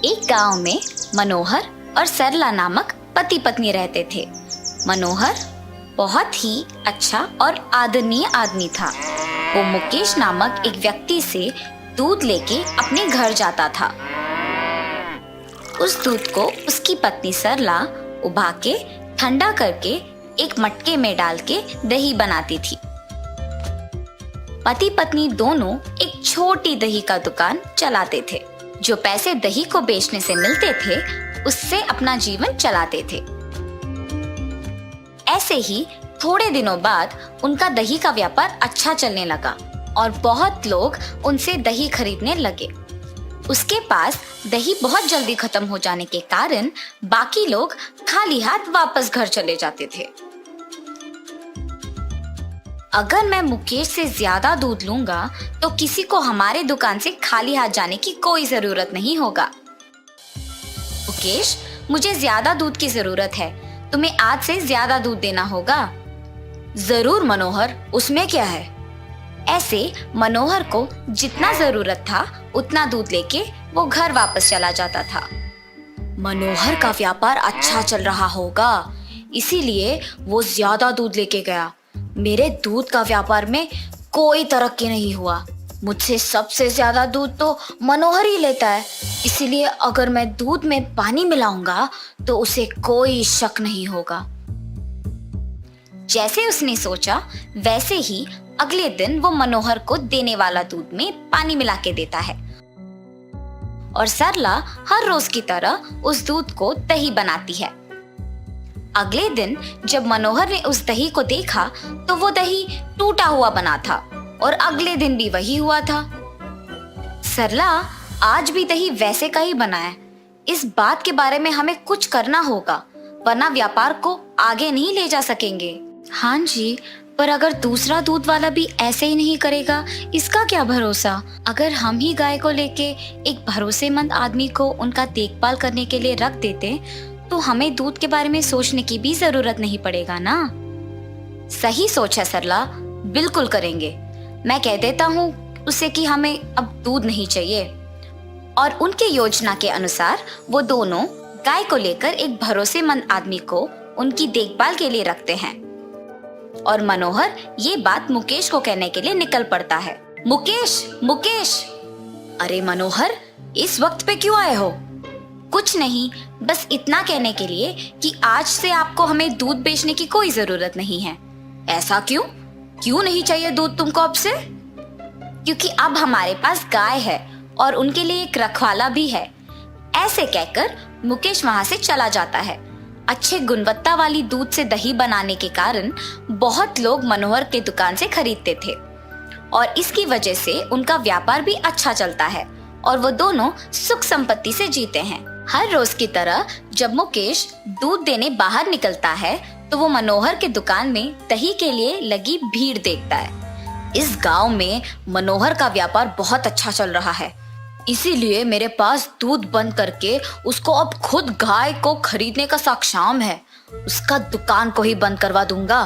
एक गांव में मनोहर और सरला नामक पति पत्नी रहते थे। मनोहर बहुत ही अच्छा और आदरणीय आदमी था। वो मुकेश नामक एक व्यक्ति से दूध लेके अपने घर जाता था। उस दूध को उसकी पत्नी सरला उबा के ठंडा करके एक मटके में डाल के दही बनाती थी। पति पत्नी दोनों एक छोटी दही का दुकान चलाते थे। जो पैसे दही को बेचने से मिलते थे उससे अपना जीवन चलाते थे। ऐसे ही थोड़े दिनों बाद उनका दही का व्यापार अच्छा चलने लगा और बहुत लोग उनसे दही खरीदने लगे। उसके पास दही बहुत जल्दी खत्म हो जाने के कारण बाकी लोग खाली हाथ वापस घर चले जाते थे। अगर मैं मुकेश से ज्यादा दूध लूंगा तो किसी को हमारे दुकान से खाली हाथ जाने की कोई जरूरत नहीं होगा। मुकेश, मुझे ज्यादा दूध की जरूरत है, तुम्हें आज से ज्यादा दूध देना होगा। जरूर मनोहर, उसमें क्या है। ऐसे मनोहर को जितना जरूरत था उतना दूध लेके वो घर वापस चला जाता था। मनोहर का व्यापार अच्छा चल रहा होगा, इसीलिए वो ज्यादा दूध लेके गया। मेरे दूध का व्यापार में कोई तरक्की नहीं हुआ। मुझसे सबसे ज्यादा दूध तो मनोहर ही लेता है, इसीलिए अगर मैं दूध में पानी मिलाऊंगा तो उसे कोई शक नहीं होगा। जैसे उसने सोचा वैसे ही अगले दिन वो मनोहर को देने वाला दूध में पानी मिला के देता है और सरला हर रोज की तरह उस दूध को दही बनाती है। अगले दिन जब मनोहर ने उस दही को देखा तो वो दही टूटा हुआ बना था और अगले दिन भी वही हुआ था। सरला, आज भी दही वैसे का ही बना है। इस बात के बारे में हमें कुछ करना होगा, वरना व्यापार को आगे नहीं ले जा सकेंगे। हाँ जी, पर अगर दूसरा दूध वाला भी ऐसे ही नहीं करेगा, इसका क्या भरोसा। अगर हम ही गाय को लेके एक भरोसेमंद आदमी को उनका देखभाल करने के लिए रख देते तो हमें दूध के बारे में सोचने की भी जरूरत नहीं पड़ेगा ना। सही सोच है सरला, बिल्कुल करेंगे। मैं कह देता हूँ उसे कि हमें अब दूध नहीं चाहिए। और उनके योजना के अनुसार वो दोनों गाय को लेकर एक भरोसेमंद आदमी को उनकी देखभाल के लिए रखते हैं और मनोहर ये बात मुकेश को कहने के लिए निकल पड़ता है। मुकेश, मुकेश! अरे मनोहर, इस वक्त पे क्यों आए हो? कुछ नहीं, बस इतना कहने के लिए कि आज से आपको हमें दूध बेचने की कोई जरूरत नहीं है। ऐसा क्यों? क्यों नहीं चाहिए दूध तुमको अब से? क्योंकि अब हमारे पास गाय है और उनके लिए एक रखवाला भी है। ऐसे कहकर मुकेश वहां से चला जाता है। अच्छे गुणवत्ता वाली दूध से दही बनाने के कारण बहुत लोग मनोहर के दुकान से खरीदते थे और इसकी वजह से उनका व्यापार भी अच्छा चलता है और वो दोनों सुख संपत्ति से जीते हैं। हर रोज की तरह जब मुकेश दूध देने बाहर निकलता है तो वो मनोहर के दुकान में दही के लिए लगी भीड़ देखता है। इस गांव में मनोहर का व्यापार बहुत अच्छा चल रहा है, इसीलिए मेरे पास दूध बंद करके उसको अब खुद गाय को खरीदने का साक्षाम है। उसका दुकान को ही बंद करवा दूंगा।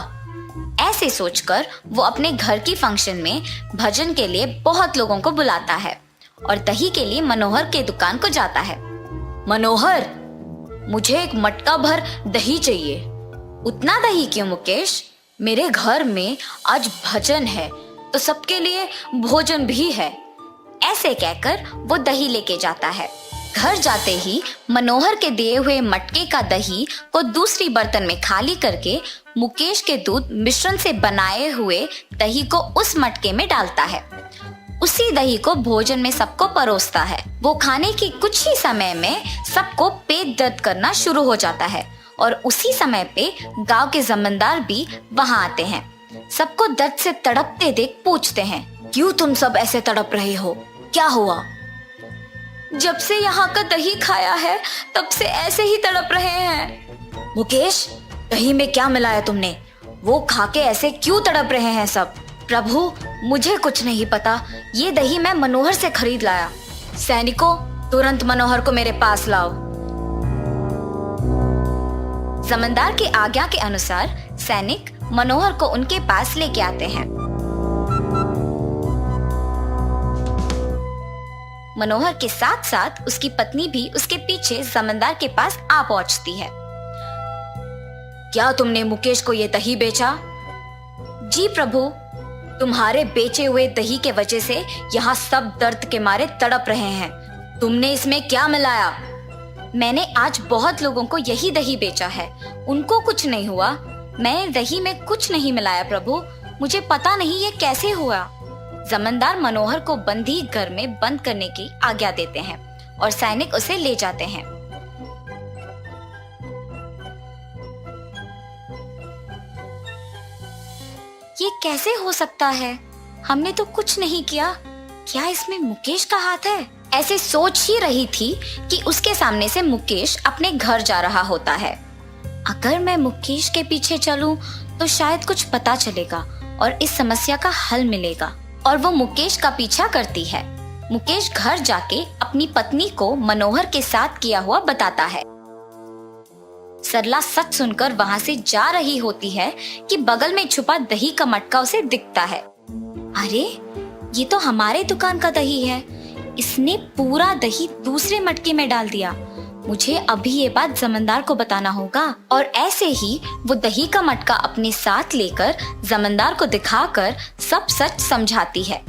ऐसे सोचकर वो अपने घर की फंक्शन में भजन के लिए बहुत लोगों को बुलाता है और दही के लिए मनोहर के दुकान को जाता है। मनोहर, मुझे एक मटका भर दही चाहिए। उतना दही क्यों मुकेश? मेरे घर में आज भजन है तो सबके लिए भोजन भी है। ऐसे कहकर वो दही लेके जाता है। घर जाते ही मनोहर के दिए हुए मटके का दही को दूसरी बर्तन में खाली करके मुकेश के दूध मिश्रण से बनाए हुए दही को उस मटके में डालता है। उसी दही को भोजन में सबको परोसता है। वो खाने के कुछ ही समय में सबको पेट दर्द करना शुरू हो जाता है और उसी समय पे गांव के जमींदार भी वहां आते हैं। सबको दर्द से तड़पते देख पूछते हैं, क्यों तुम सब ऐसे तड़प रहे हो? क्या हुआ? जब से यहाँ का दही खाया है तब से ऐसे ही तड़प रहे हैं। मुकेश, दही में क्या मिलाया तुमने? वो खा के ऐसे क्यों तड़प रहे हैं सब? प्रभु, मुझे कुछ नहीं पता। ये दही मैं मनोहर से खरीद लाया। सैनिकों, तुरंत मनोहर को मेरे पास लाओ। जमींदार की आज्ञा के अनुसार सैनिक मनोहर को उनके पास लेके आते हैं। मनोहर के साथ साथ उसकी पत्नी भी उसके पीछे जमींदार के पास आ पहुंचती है। क्या तुमने मुकेश को ये दही बेचा? जी प्रभु। तुम्हारे बेचे हुए दही के वजह से यहाँ सब दर्द के मारे तड़प रहे हैं। तुमने इसमें क्या मिलाया? मैंने आज बहुत लोगों को यही दही बेचा है, उनको कुछ नहीं हुआ। मैं दही में कुछ नहीं मिलाया प्रभु, मुझे पता नहीं ये कैसे हुआ। जमींदार मनोहर को बंदी घर में बंद करने की आज्ञा देते हैं और सैनिक उसे ले जाते हैं। ये कैसे हो सकता है? हमने तो कुछ नहीं किया। क्या इसमें मुकेश का हाथ है? ऐसे सोच ही रही थी कि उसके सामने से मुकेश अपने घर जा रहा होता है। अगर मैं मुकेश के पीछे चलूं तो शायद कुछ पता चलेगा और इस समस्या का हल मिलेगा। और वो मुकेश का पीछा करती है। मुकेश घर जाके अपनी पत्नी को मनोहर के साथ किया हुआ बताता है। सरला सच सुनकर वहां से जा रही होती है कि बगल में छुपा दही का मटका उसे दिखता है। अरे, ये तो हमारे दुकान का दही है। इसने पूरा दही दूसरे मटके में डाल दिया। मुझे अभी ये बात जमींदार को बताना होगा। और ऐसे ही वो दही का मटका अपने साथ लेकर जमींदार को दिखाकर सब सच समझाती है।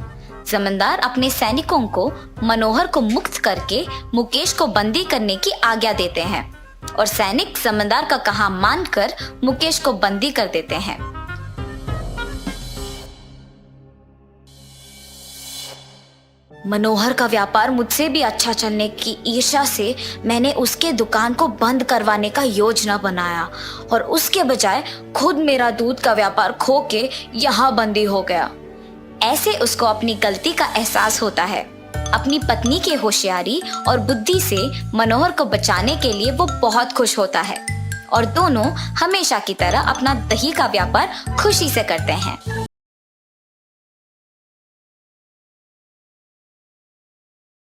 जमींदार अपने सैनिकों को मनोहर को मुक्त करके मुकेश को बंदी करने की आज्ञा देते हैं और सैनिक जमींदार का कहा मानकर मुकेश को बंदी कर देते हैं। मनोहर का व्यापार मुझसे भी अच्छा चलने की ईर्ष्या से मैंने उसके दुकान को बंद करवाने का योजना बनाया और उसके बजाय खुद मेरा दूध का व्यापार खो के यहाँ बंदी हो गया। ऐसे उसको अपनी गलती का एहसास होता है। अपनी पत्नी की होशियारी और बुद्धि से मनोहर को बचाने के लिए वो बहुत खुश होता है और दोनों हमेशा की तरह अपना दही का व्यापार खुशी से करते हैं।